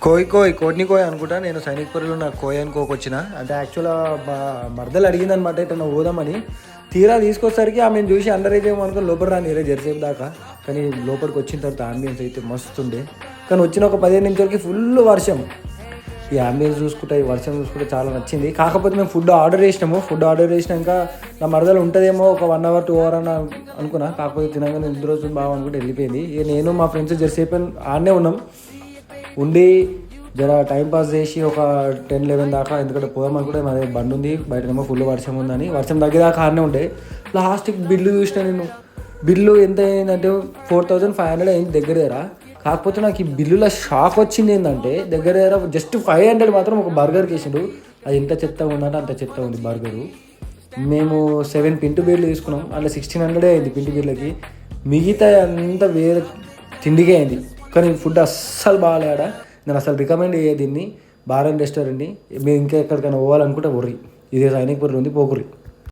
కోటిని కోయ్ అనుకుంటా. నేను సైనిక్పురిలో నాకు కోయ్ అని కోకొచ్చిన. అంటే యాక్చువల్గా మా మరదలు అడిగిందనమాట ఇట్లా పోదామని. తీరా తీసుకొచ్చేసరికి ఆమెను చూసి అండర్ ఏజ్ ఏమో అనుకుని లోపల రాని జెర్సేపు దాకా. కానీ లోపలికి వచ్చిన తర్వాత అంబియన్స్ అయితే మస్తుండే. కానీ వచ్చిన ఒక 15 నిమిషాలకి ఫుల్ వర్షం. ఈ అంబియన్స్ చూసుకుంటే ఈ వర్షం చూసుకుంటే చాలా నచ్చింది. కాకపోతే మేము ఫుడ్ ఆర్డర్ చేసినాము. ఫుడ్ ఆర్డర్ చేసినాక నా మరదలు ఉంటుందేమో ఒక 1 hour 2 hour అని అనుకున్నా. కాకపోతే తినగానే నిద్ర రోజు బాగా అనుకుంటే వెళ్ళిపోయింది. ఇక నేను మా ఫ్రెండ్స్ జెర్సేపు ఆడనే ఉన్నాం. ఉండి జర టైంపాస్ చేసి ఒక 10-11 దాకా, ఎందుకంటే పోదాం అనుకుంటే మాది బండి ఉంది బయటనేమో ఫుల్ వర్షం ఉందని. వర్షం తగ్గేదాకా ఆడనే ఉండే. లాస్ట్కి బిల్లు చూసిన నేను. బిల్లు ఎంత అయిందంటే 4500 అయింది దగ్గర. కాకపోతే నాకు ఈ బిల్లులో షాక్ వచ్చింది ఏంటంటే దగ్గర జస్ట్ 500 మాత్రం ఒక బర్గర్కి వేసిండు. అది ఎంత చెత్తగా ఉందంటే అంత చెత్త ఉంది బర్గరు. మేము 7 పింటు బీర్లు తీసుకున్నాం. అందులో 1600 అయింది పింటు బీర్లకి. మిగతా అంతా వేరే తిండికే అయింది. కానీ ఫుడ్ అస్సలు బాగాలేడ. నేను అసలు రికమెండ్ అయ్యే దీన్ని బార్ అండ్ రెస్టారెంట్ని. మీరు ఇంకా ఎక్కడికైనా పోవాలనుకుంటే వర్రి. ఇదే సైనిక్పూర్లో ఉంది, పోకుర్రి.